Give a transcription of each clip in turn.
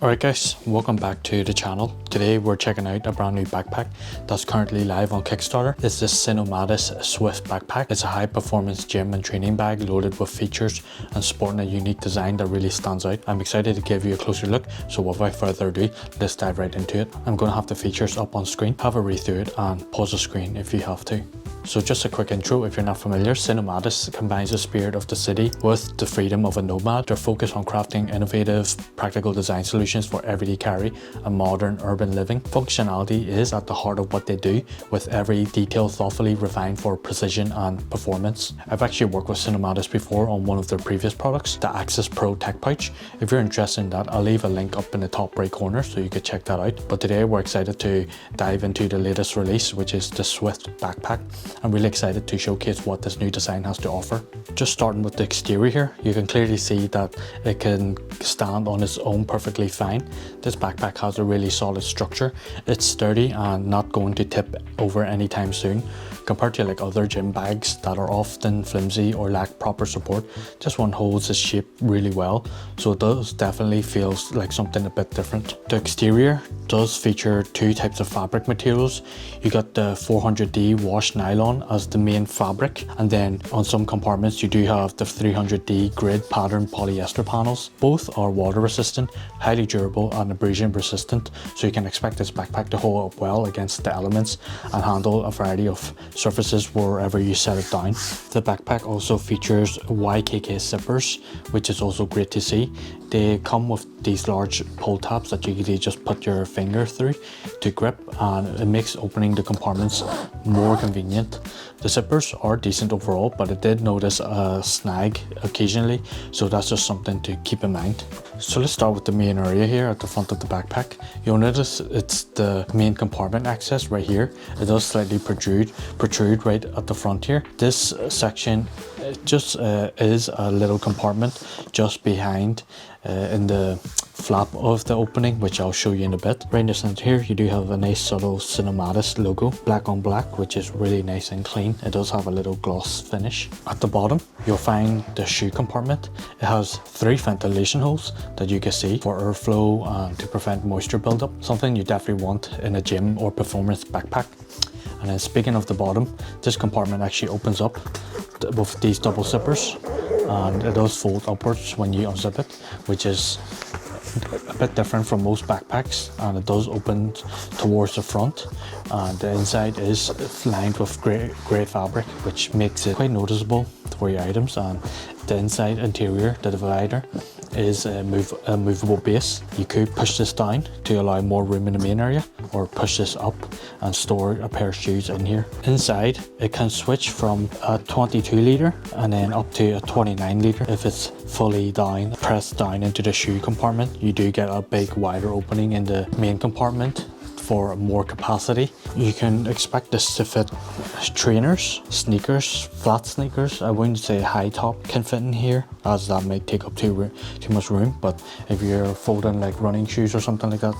Alright guys, welcome back to the channel. Today we're checking out a brand new backpack that's currently live on Kickstarter. It's the Cinomadist Swift backpack. It's a high performance gym and training bag loaded with features and sporting a unique design that really stands out. I'm excited to give you a closer look, so without further ado, let's dive right into it. I'm going to have the features up on screen. Have a read through it and pause the screen if you have to. So just a quick intro if you're not familiar, Cinomadist combines the spirit of the city with the freedom of a nomad. They're focused on crafting innovative, practical design solutions for everyday carry and modern urban living. Functionality is at the heart of what they do, with every detail thoughtfully refined for precision and performance. I've actually worked with Cinomadist before on one of their previous products, the Access Pro Tech Pouch. If you're interested in that, I'll leave a link up in the top right corner so you could check that out. But today we're excited to dive into the latest release, which is the Swift backpack. I'm really excited to showcase what this new design has to offer. Just starting with the exterior here, you can clearly see that it can stand on its own perfectly fine. This backpack has a really solid structure. It's sturdy and not going to tip over anytime soon. Compared to like other gym bags that are often flimsy or lack proper support, this one holds its shape really well, so it does definitely feels like something a bit different. The exterior does feature two types of fabric materials. You got the 400D washed nylon as the main fabric, and then on some compartments you do have the 300D grid pattern polyester panels. Both are water resistant, highly durable and abrasion resistant, so you can expect this backpack to hold up well against the elements and handle a variety of surfaces wherever you set it down. The backpack also features YKK zippers, which is also great to see. They come with these large pull tabs that you can just put your finger through to grip, and it makes opening the compartments more convenient. The zippers are decent overall, but I did notice a snag occasionally, so that's just something to keep in mind. So let's start with the main area here at the front of the backpack. You'll notice it's the main compartment access right here. It does slightly protrude right at the front here. This section just is a little compartment just behind in the flap of the opening, which I'll show you in a bit. Right in the center here you do have a nice subtle Cinomadist logo, black on black, which is really nice and clean. It does have a little gloss finish. At the bottom you'll find the shoe compartment. It has 3 ventilation holes that you can see for airflow and to prevent moisture buildup, something you definitely want in a gym or performance backpack. And then speaking of the bottom, this compartment actually opens up with these double zippers, and it does fold upwards when you unzip it, which is a bit different from most backpacks, and it does open towards the front, and the inside is lined with grey fabric, which makes it quite noticeable for your items. And the inside interior, the divider, is a movable base. You could push this down to allow more room in the main area, or push this up and store a pair of shoes in here. Inside it can switch from a 22 litre and then up to a 29 litre if it's fully down, pressed down into the shoe compartment. You do get a big wider opening in the main compartment for more capacity. You can expect this to fit trainers, sneakers, flat sneakers. I wouldn't say high top can fit in here, as that might take up too much room, but if you're folding like running shoes or something like that,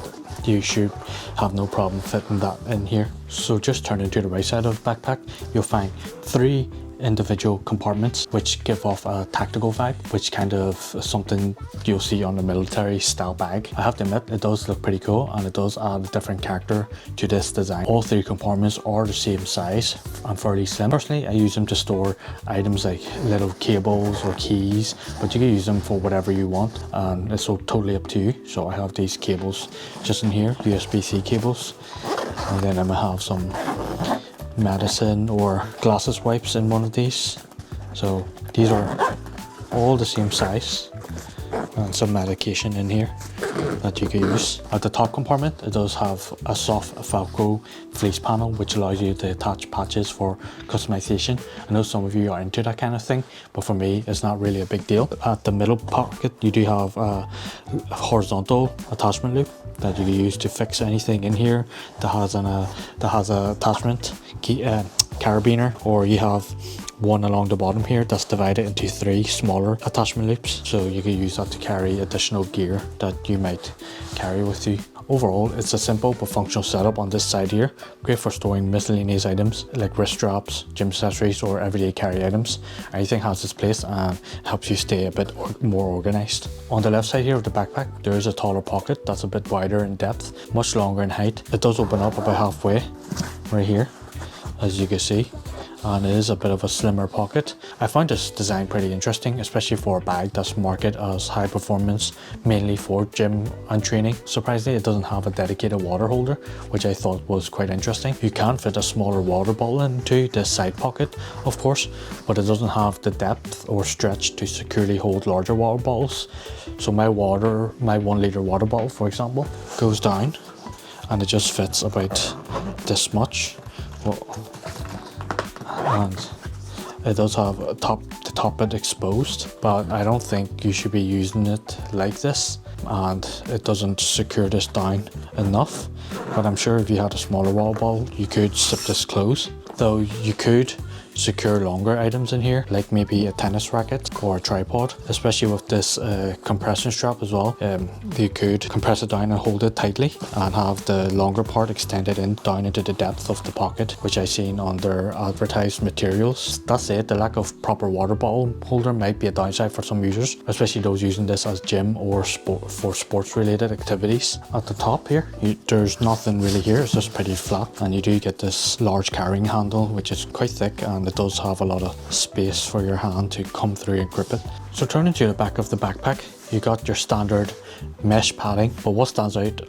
you should have no problem fitting that in here. So just turning to the right side of the backpack, you'll find 3 individual compartments which give off a tactical vibe, which kind of something you'll see on a military style bag. I have to admit, it does look pretty cool, and it does add a different character to this design. All 3 compartments are the same size and fairly slim. Personally, I use them to store items like little cables or keys, but you can use them for whatever you want, and it's so totally up to you. So I have these cables just in here, USB-C cables, and then I'm gonna have some medicine or glasses wipes in one of these. So these are all the same size, and some medication in here that you can use. At the top compartment, it does have a soft Velcro fleece panel, which allows you to attach patches for customization. I know some of you are into that kind of thing, but for me it's not really a big deal. At the middle pocket you do have a horizontal attachment loop that you can use to fix anything in here that has a attachment carabiner, or you have one along the bottom here that's divided into 3 smaller attachment loops, so you can use that to carry additional gear that you might carry with you. Overall, it's a simple but functional setup on this side here, great for storing miscellaneous items like wrist straps, gym accessories or everyday carry items. Everything has its place and helps you stay a bit more organized. On the left side here of the backpack, there is a taller pocket that's a bit wider in depth, much longer in height. It does open up about halfway right here, as you can see, and it is a bit of a slimmer pocket. I find this design pretty interesting, especially for a bag that's marketed as high performance, mainly for gym and training. Surprisingly, it doesn't have a dedicated water holder, which I thought was quite interesting. You can fit a smaller water bottle into this side pocket, of course, but it doesn't have the depth or stretch to securely hold larger water bottles. So my 1 litre water bottle, for example, goes down and it just fits about this much. And it does have the top bit exposed, but I don't think you should be using it like this, and it doesn't secure this down enough. But I'm sure if you had a smaller water bottle, you could zip this close, though you could secure longer items in here, like maybe a tennis racket or a tripod, especially with this compression strap as well. You could compress it down and hold it tightly and have the longer part extended in down into the depth of the pocket, which I seen on their advertised materials. That's it. The lack of proper water bottle holder might be a downside for some users, especially those using this as gym or for sports related activities. At the top here, there's nothing really here. It's just pretty flat, and you do get this large carrying handle, which is quite thick, and it does have a lot of space for your hand to come through and grip it. So turning to the back of the backpack, you got your standard mesh padding, but what stands out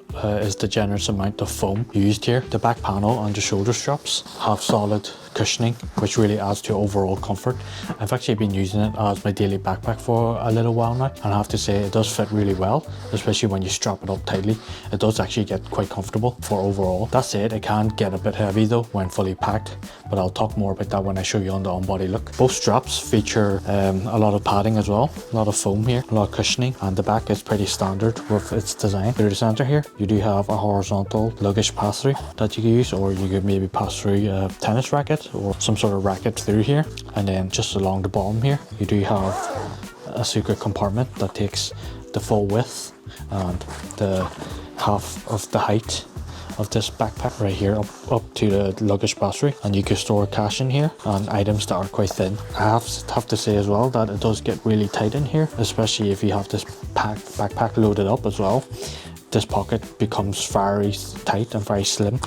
is the generous amount of foam used here. The back panel and the shoulder straps have solid cushioning, which really adds to overall comfort. I've actually been using it as my daily backpack for a little while now, and I have to say it does fit really well, especially when you strap it up tightly. It does actually get quite comfortable for overall. That's it. It can get a bit heavy though when fully packed, but I'll talk more about that when I show you on the on-body look. Both straps feature a lot of padding as well, a lot of foam here, a lot of cushioning, and the back is pretty standard with its design. Through the center here, you do have a horizontal luggage pass-through that you can use, or you could maybe pass through a tennis racket or some sort of racket through here. And then just along the bottom here, you do have a secret compartment that takes the full width and the half of the height of this backpack right here up to the luggage pass-through, and you can store cash in here and items that are quite thin. I have to say as well that it does get really tight in here, especially if you have this backpack loaded up as well. This pocket becomes very tight and very slim,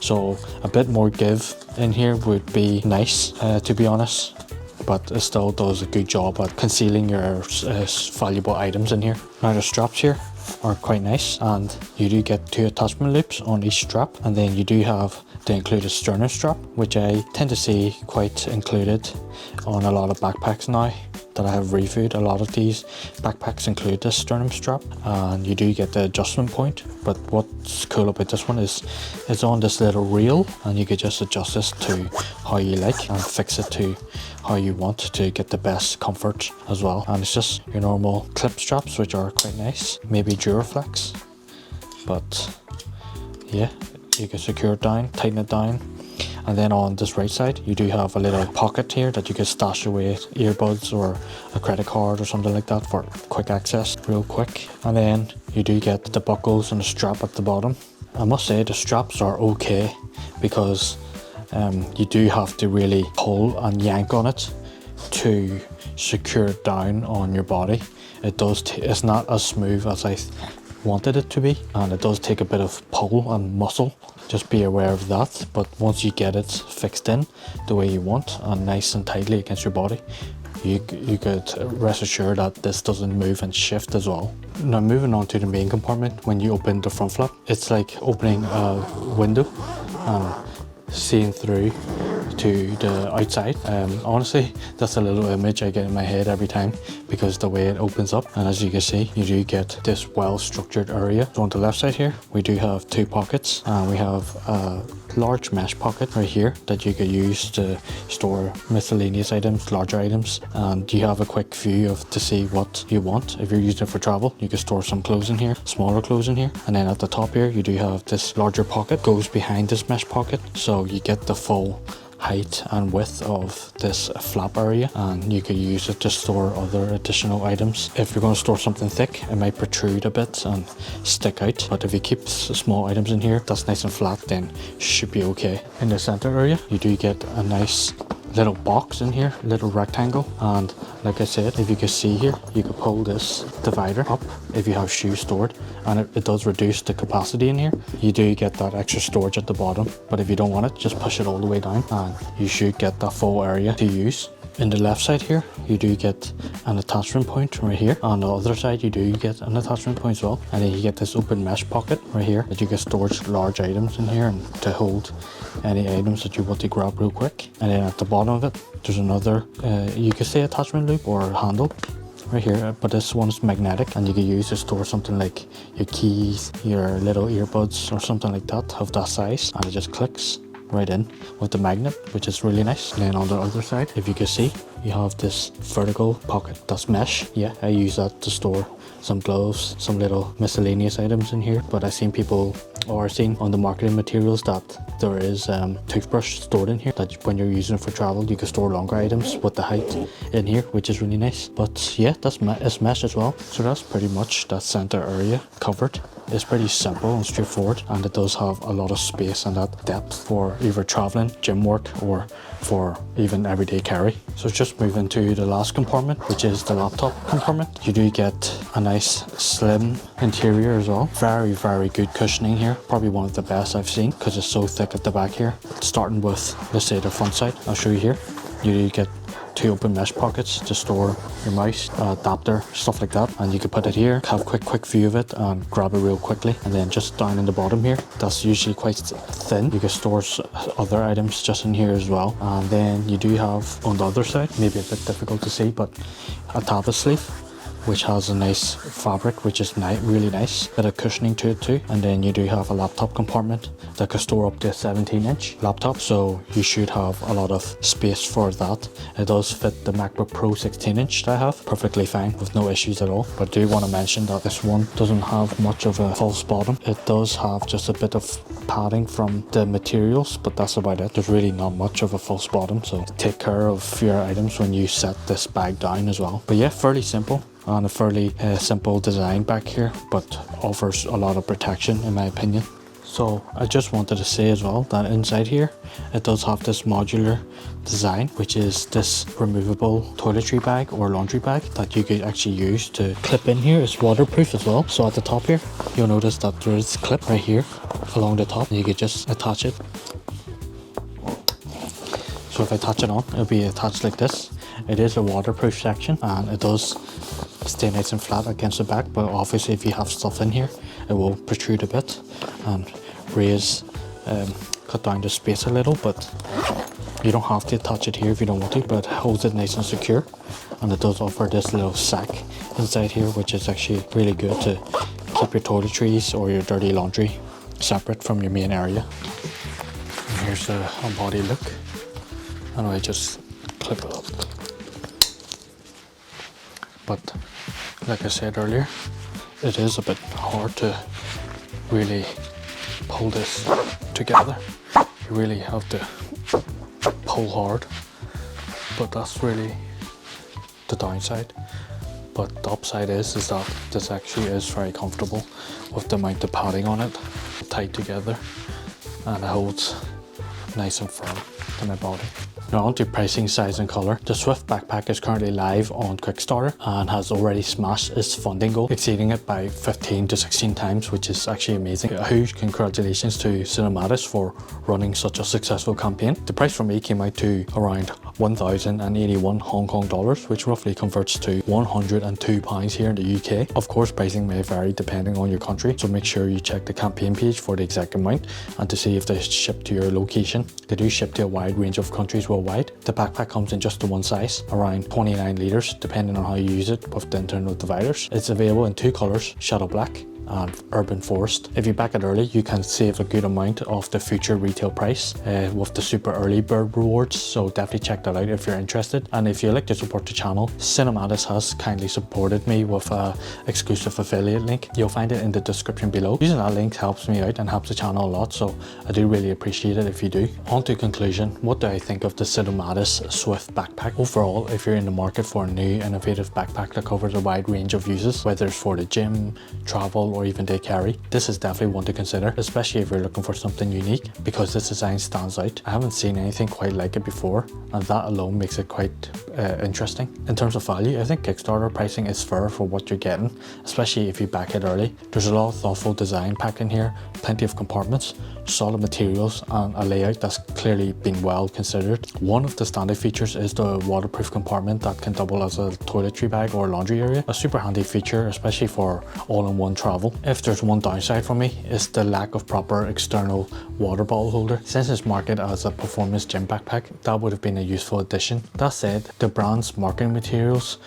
so a bit more give in here would be nice, to be honest, but it still does a good job at concealing your valuable items in here. Now the straps here are quite nice, and you do get 2 attachment loops on each strap, and then you do have the included sternum strap, which I tend to see quite included on a lot of backpacks now that I have reviewed. A lot of these backpacks include this sternum strap, and you do get the adjustment point. But what's cool about this one is it's on this little reel, and you can just adjust this to how you like and fix it to how you want to get the best comfort as well. And it's just your normal clip straps, which are quite nice, maybe Duraflex, but yeah, you can secure it down, tighten it down. And then on this right side, you do have a little pocket here that you can stash away earbuds or a credit card or something like that for quick access, real quick. And then you do get the buckles and the strap at the bottom. I must say the straps are okay, because you do have to really pull and yank on it to secure it down on your body. It's not as smooth as I wanted it to be, and it does take a bit of pull and muscle. Just be aware of that. But once you get it fixed in the way you want and nice and tightly against your body, you could rest assured that this doesn't move and shift as well. Now moving on to the main compartment, when you open the front flap, it's like opening a window and seeing through to the outside. Honestly, that's a little image I get in my head every time, because the way it opens up, and as you can see, you do get this well structured area. So on the left side here, we do have 2 pockets, and we have a large mesh pocket right here that you could use to store miscellaneous items, larger items, and you have a quick view to see what you want. If you're using it for travel, you can store some clothes in here, smaller clothes in here. And then at the top here, you do have this larger pocket, goes behind this mesh pocket, so you get the full height and width of this flap area, and you could use it to store other additional items. If you're going to store something thick, it might protrude a bit and stick out, but if you keep small items in here that's nice and flat, then should be okay. In the center area, you do get a nice little box in here, little rectangle, and like I said, if you can see here, you can pull this divider up if you have shoes stored, and it does reduce the capacity in here. You do get that extra storage at the bottom, but if you don't want it, just push it all the way down and you should get that full area to use. In the left side here, you do get an attachment point right here. On the other side, you do get an attachment point as well. And then you get this open mesh pocket right here that you can store large items in here and to hold any items that you want to grab real quick. And then at the bottom of it, there's another, you could say attachment loop or handle right here, but this one's magnetic and you can use to store something like your keys, your little earbuds or something like that of that size, and it just clicks right in with the magnet, which is really nice. And then on the other side, if you can see, you have this vertical pocket that's mesh. Yeah, I use that to store some gloves, some little miscellaneous items in here. But I've seen people, or seen on the marketing materials, that there is toothbrush stored in here, that when you're using it for travel, you can store longer items with the height in here, which is really nice. But yeah, it's mesh as well. So that's pretty much that center area covered. It's pretty simple and straightforward, and it does have a lot of space and that depth for either traveling, gym work, or for even everyday carry. So just moving to the last compartment, which is the laptop compartment. You do get a nice slim interior as well. Very, very good cushioning here. Probably one of the best I've seen because it's so thick at the back here. Starting with, let's say, the front side. I'll show you here. You do get 2 open mesh pockets to store your mouse, adapter, stuff like that, and you can put it here, have a quick view of it and grab it real quickly. And then just down in the bottom here, that's usually quite thin, you can store other items just in here as well. And then you do have on the other side, maybe a bit difficult to see, but a tablet sleeve, which has a nice fabric, which is really nice, bit of cushioning to it too. And then you do have a laptop compartment that can store up to a 17-inch laptop, so you should have a lot of space for that. It does fit the MacBook Pro 16-inch that I have perfectly fine with no issues at all. But I do want to mention that this one doesn't have much of a false bottom. It does have just a bit of padding from the materials, but that's about it. There's really not much of a false bottom, so take care of your items when you set this bag down as well. But yeah, fairly simple and a fairly simple design back here, but offers a lot of protection in my opinion. So I just wanted to say as well that inside here it does have this modular design, which is this removable toiletry bag or laundry bag that you could actually use to clip in here. It's waterproof as well. So at the top here, you'll notice that there is a clip right here along the top, and you could just attach it. So if I touch it on, it'll be attached like this. It is a waterproof section and it does stay nice and flat against the back, but obviously if you have stuff in here, it will protrude a bit and cut down the space a little. But you don't have to attach it here if you don't want to, but it holds it nice and secure. And it does offer this little sack inside here, which is actually really good to keep your toiletries or your dirty laundry separate from your main area. And here's the on-body look, and I just clip it up. But like I said earlier, it is a bit hard to really pull this together. You really have to pull hard, but that's really the downside. But the upside is that this actually is very comfortable with the amount of padding on it, tight together, and it holds nice and firm to my body. Now on to pricing, size and colour. The Swift backpack is currently live on Kickstarter and has already smashed its funding goal, exceeding it by 15 to 16 times, which is actually amazing. A huge congratulations to Cinomadist for running such a successful campaign. The price for me came out to around 1,081 Hong Kong dollars, which roughly converts to £102 here in the UK. Of course, pricing may vary depending on your country, so make sure you check the campaign page for the exact amount and to see if they ship to your location. They do ship to a wide range of countries worldwide. The backpack comes in just the one size, around 29 litres, depending on how you use it with the internal dividers. It's available in 2 colours, Shadow Black and urban forest. If you back it early, you can save a good amount of the future retail price with the super early bird rewards, so definitely check that out if you're interested. And if you'd like to support the channel, Cinomadist has kindly supported me with an exclusive affiliate link. You'll find it in the description below. Using that link helps me out and helps the channel a lot, so I do really appreciate it if you do. On to conclusion, what do I think of the Cinomadist Swift backpack? Overall, if you're in the market for a new innovative backpack that covers a wide range of uses, whether it's for the gym, travel, or even day carry, this is definitely one to consider, especially if you're looking for something unique, because this design stands out. I haven't seen anything quite like it before, and that alone makes it quite interesting. In terms of value, I think Kickstarter pricing is fair for what you're getting, especially if you back it early. There's a lot of thoughtful design packed in here, plenty of compartments, solid materials, and a layout that's clearly been well considered. One of the standout features is the waterproof compartment that can double as a toiletry bag or laundry area. A super handy feature, especially for all-in-one travel. If there's one downside for me, it's the lack of proper external water bottle holder. Since it's marketed as a performance gym backpack, that would have been a useful addition. That said, the brand's marketing materials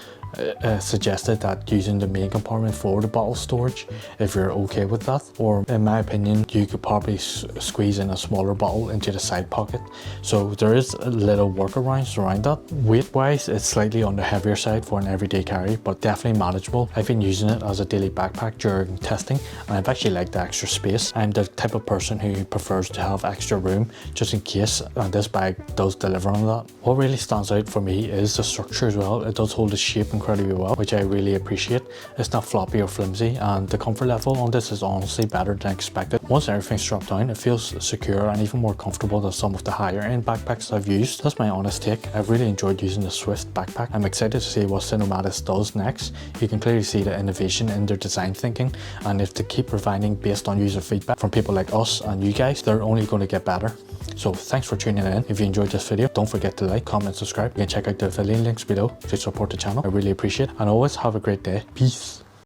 suggested that using the main compartment for the bottle storage, if you're okay with that, or in my opinion, you could probably squeeze in a smaller bottle into the side pocket. So there is a little workarounds around that. Weight wise, it's slightly on the heavier side for an everyday carry, but definitely manageable. I've been using it as a daily backpack during testing, and I've actually liked the extra space. I'm the type of person who prefers to have extra room just in case, and this bag does deliver on that. What really stands out for me is the structure as well. It does hold the shape incredibly well, which I really appreciate. It's not floppy or flimsy, and the comfort level on this is honestly better than expected. Once everything's dropped down, it feels secure and even more comfortable than some of the higher end backpacks I've used. That's my honest take. I've really enjoyed using the Swift backpack. I'm excited to see what Cinomadist does next. You can clearly see the innovation in their design thinking, and if they keep refining based on user feedback from people like us and you guys, they're only going to get better. So thanks for tuning in. If you enjoyed this video, don't forget to like, comment, subscribe. You can check out the affiliate links below to support the channel. I really appreciate it, and always have a great day. Peace.